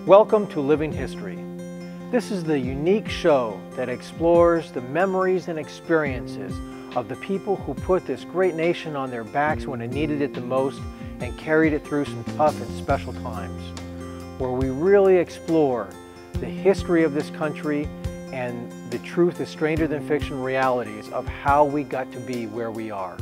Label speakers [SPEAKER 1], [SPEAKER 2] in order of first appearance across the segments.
[SPEAKER 1] Welcome to Living History. This is the unique show that explores the memories and experiences of the people who put this great nation on their backs when it needed it the most and carried it through some tough and special times, where we really explore the history of this country and the truth is stranger than fiction realities of how we got to be where we are.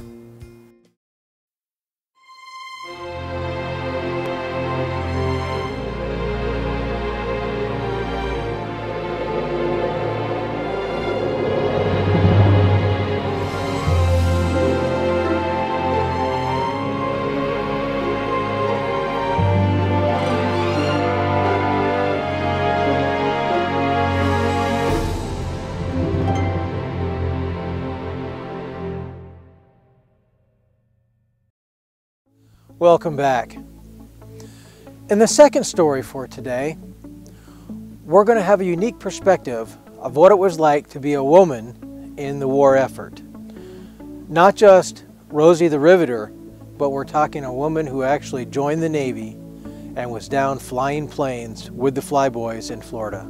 [SPEAKER 1] Welcome back. In the second story for today, we're going to have a unique perspective of what it was like to be a woman in the war effort. Not just Rosie the Riveter, but we're talking a woman who actually joined the Navy and was down flying planes with the Flyboys in Florida.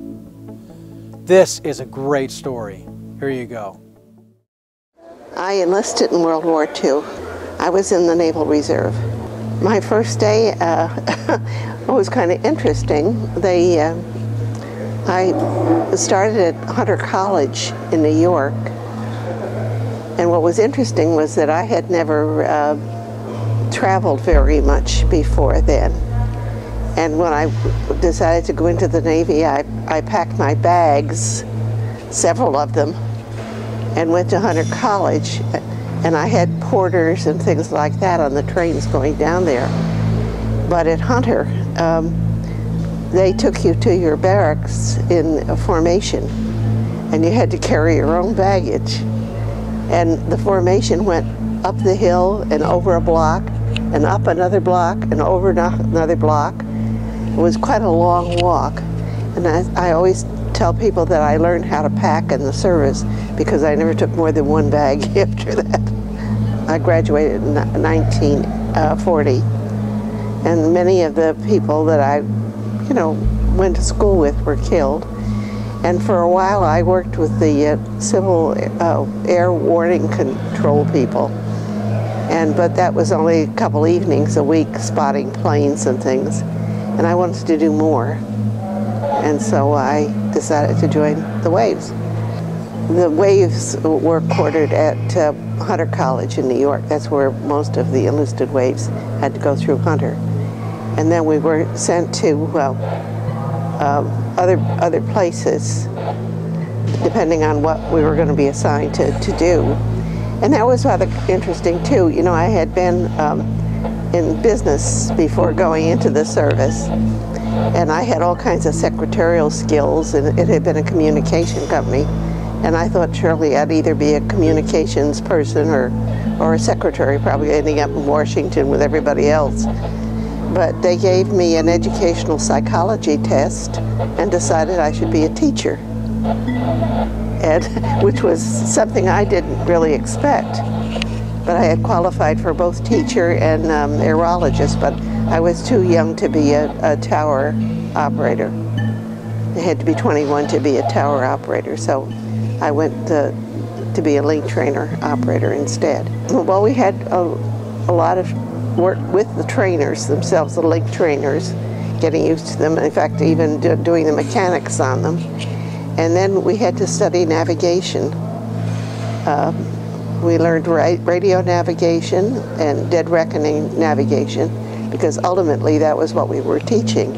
[SPEAKER 1] This is a great story. Here you go.
[SPEAKER 2] I enlisted in World War II. I was in the Naval Reserve. My first day was kind of interesting. I started at Hunter College in New York, and what was interesting was that I had never traveled very much before then. And when I decided to go into the Navy, I packed my bags, several of them, and went to Hunter College. And I had porters and things like that on the trains going down there. But at Hunter, they took you to your barracks in a formation, and you had to carry your own baggage. And the formation went up the hill and over a block, and up another block, and over another block. It was quite a long walk. And I always tell people that I learned how to pack in the service because I never took more than one bag after that. I graduated in 1940, and many of the people that I, went to school with were killed. And for a while I worked with the Civil Air Warning Control people, but that was only a couple evenings a week spotting planes and things, and I wanted to do more. And so I decided to join the Waves. The Waves were quartered at Hunter College in New York. That's where most of the enlisted Waves had to go through Hunter. And then we were sent to other places, depending on what we were going to be assigned to do. And that was rather interesting too. I had been in business before going into the service, and I had all kinds of secretarial skills, and it had been a communication company. And I thought surely I'd either be a communications person or a secretary, probably ending up in Washington with everybody else. But they gave me an educational psychology test and decided I should be a teacher, which was something I didn't really expect. But I had qualified for both teacher and aerologist, but I was too young to be a tower operator. I had to be 21 to be a tower operator, so I went to be a link trainer operator instead. Well, we had a lot of work with the trainers themselves, the link trainers, getting used to them, in fact even doing the mechanics on them. And then we had to study navigation. We learned radio navigation and dead reckoning navigation, because ultimately that was what we were teaching.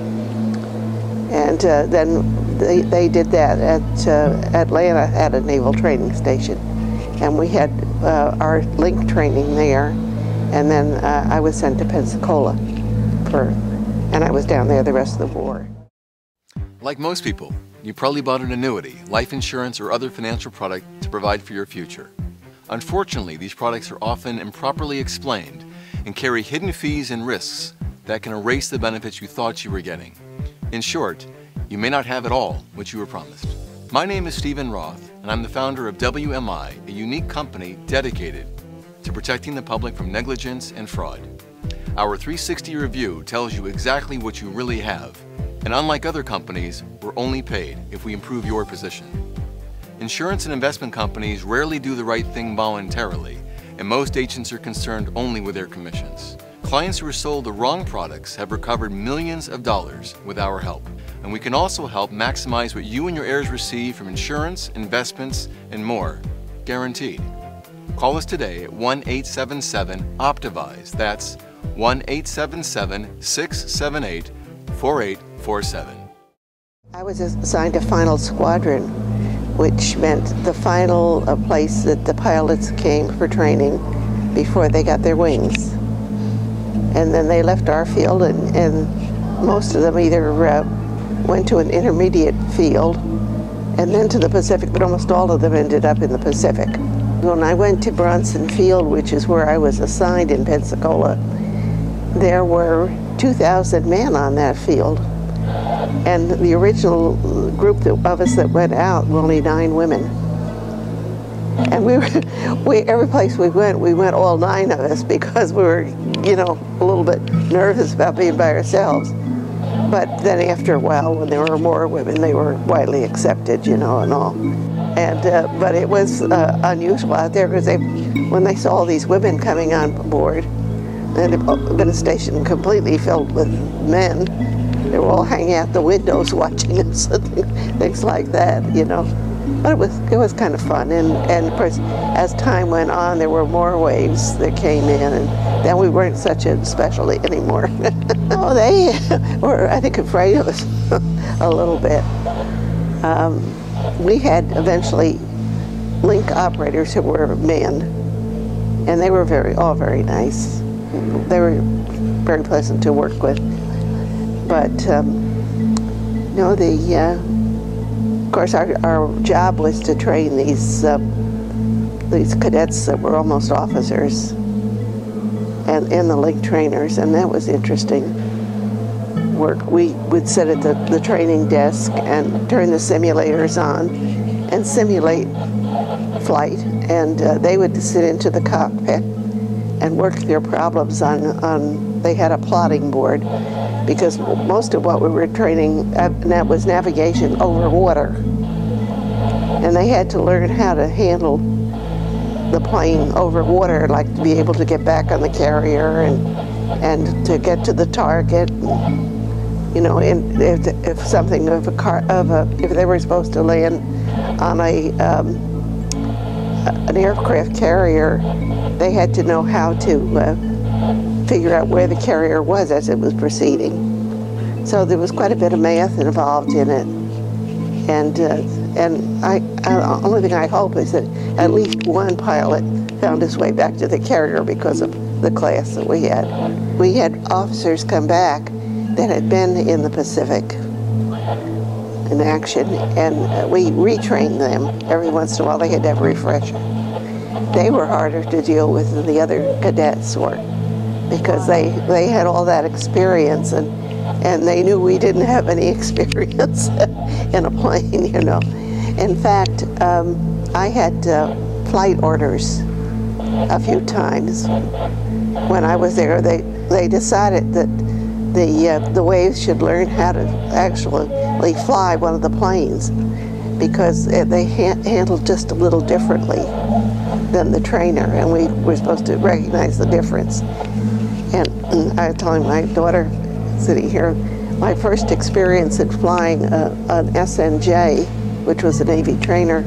[SPEAKER 2] And then they did that at Atlanta at a naval training station. And we had our link training there. And then I was sent to Pensacola and I was down there the rest of the war.
[SPEAKER 3] Like most people, you probably bought an annuity, life insurance, or other financial product to provide for your future. Unfortunately, these products are often improperly explained and carry hidden fees and risks that can erase the benefits you thought you were getting. In short, you may not have at all what you were promised. My name is Stephen Roth, and I'm the founder of WMI, a unique company dedicated to protecting the public from negligence and fraud. Our 360 review tells you exactly what you really have And unlike other companies, we're only paid if we improve your position. Insurance and investment companies rarely do the right thing voluntarily, and most agents are concerned only with their commissions. Clients who were sold the wrong products have recovered millions of dollars with our help. And we can also help maximize what you and your heirs receive from insurance, investments, and more, guaranteed. Call us today at 1-877-OPTIVIZE. That's 1-877-678-4847.
[SPEAKER 2] I was assigned to final squadron, which meant the final place that the pilots came for training before they got their wings. And then they left our field, and most of them either went to an intermediate field and then to the Pacific, but almost all of them ended up in the Pacific. When I went to Bronson Field, which is where I was assigned in Pensacola, there were 2,000 men on that field. And the original group of us that went out were only 9 women. And every place we went all 9 of us, because we were, you know, a little bit nervous about being by ourselves. But then after a while, when there were more women, they were widely accepted, you know, and all. And but it was unusual out there, because when they saw these women coming on board, and it had been a station completely filled with men, they were all hanging out the windows watching us and things like that, you know. But it was kind of fun, and of course, as time went on, there were more waves that came in, and then we weren't such a specialty anymore. Oh, they were, I think, afraid of us a little bit. We had eventually link operators who were men, and they were all very nice. They were very pleasant to work with. But no, of course, our job was to train these cadets that were almost officers, and the link trainers, and that was interesting work. We would sit at the training desk and turn the simulators on and simulate flight, and they would sit into the cockpit and work their problems on they had a plotting board, because most of what we were training that was navigation over water, and they had to learn how to handle the plane over water, like to be able to get back on the carrier and to get to the target. You know, if something if they were supposed to land on an aircraft carrier, they had to know how to figure out where the carrier was as it was proceeding. So there was quite a bit of math involved in it, and the only thing I hope is that at least one pilot found his way back to the carrier because of the class that we had. We had officers come back that had been in the Pacific in action, and we retrained them. Every once in a while they had to have a refresher. They were harder to deal with than the other cadets were, because they had all that experience, and they knew we didn't have any experience in a plane, you know. In fact, I had flight orders a few times. When I was there, they decided that the waves should learn how to actually fly one of the planes, because they handled just a little differently than the trainer, and we were supposed to recognize the difference. And I was telling my daughter sitting here, my first experience in flying an SNJ, which was a Navy trainer,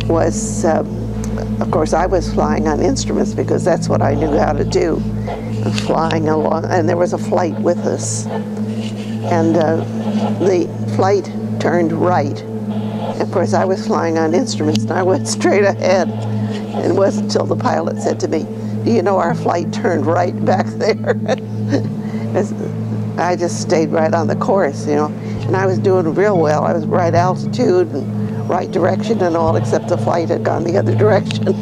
[SPEAKER 2] was, of course, I was flying on instruments because that's what I knew how to do, flying along, and there was a flight with us. And the flight turned right. Of course, I was flying on instruments, and I went straight ahead. And it wasn't until the pilot said to me, "Do you know our flight turned right back there?" I just stayed right on the course, you know, and I was doing real well. I was right altitude and right direction and all, except the flight had gone the other direction.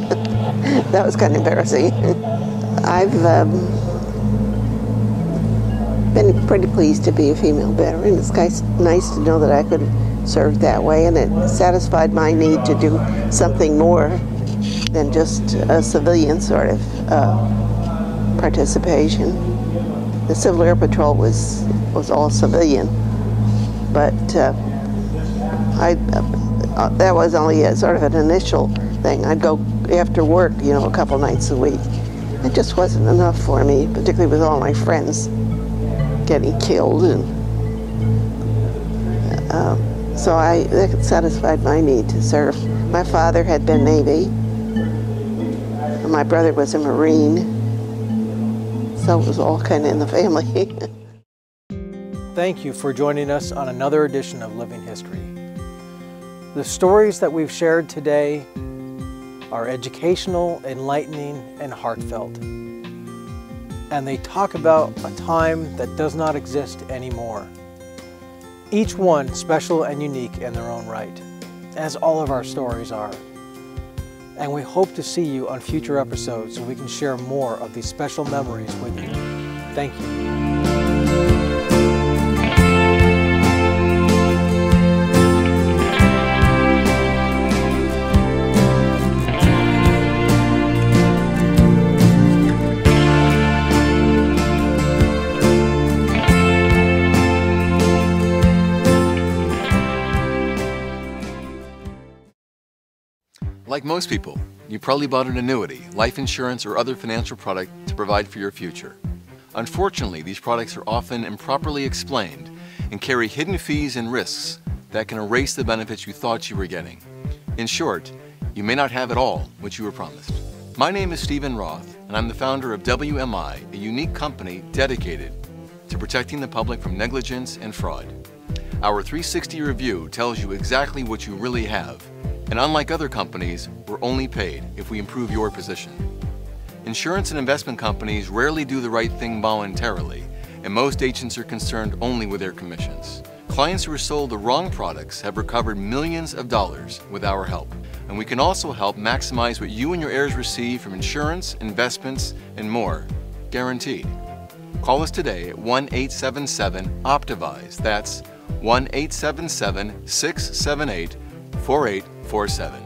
[SPEAKER 2] That was kind of embarrassing. I've been pretty pleased to be a female veteran. It's nice to know that I could serve that way, and it satisfied my need to do something more than just a civilian sort of participation. The Civil Air Patrol was all civilian, but that was only sort of an initial thing. I'd go after work, you know, a couple nights a week. It just wasn't enough for me, particularly with all my friends getting killed, and so that satisfied my need to serve. My father had been Navy. My brother was a Marine, so it was all kind of in the family.
[SPEAKER 1] Thank you for joining us on another edition of Living History. The stories that we've shared today are educational, enlightening, and heartfelt. And they talk about a time that does not exist anymore. Each one special and unique in their own right, as all of our stories are. And we hope to see you on future episodes so we can share more of these special memories with you. Thank you.
[SPEAKER 3] Like most people, you probably bought an annuity, life insurance, or other financial product to provide for your future. Unfortunately, these products are often improperly explained and carry hidden fees and risks that can erase the benefits you thought you were getting. In short, you may not have at all what you were promised. My name is Stephen Roth, and I'm the founder of WMI, a unique company dedicated to protecting the public from negligence and fraud. Our 360 review tells you exactly what you really have. And unlike other companies, we're only paid if we improve your position. Insurance and investment companies rarely do the right thing voluntarily, and most agents are concerned only with their commissions. Clients who are sold the wrong products have recovered millions of dollars with our help. And we can also help maximize what you and your heirs receive from insurance, investments, and more, guaranteed. Call us today at 1-877-OPTIVIZE. That's 1-877-678-4847.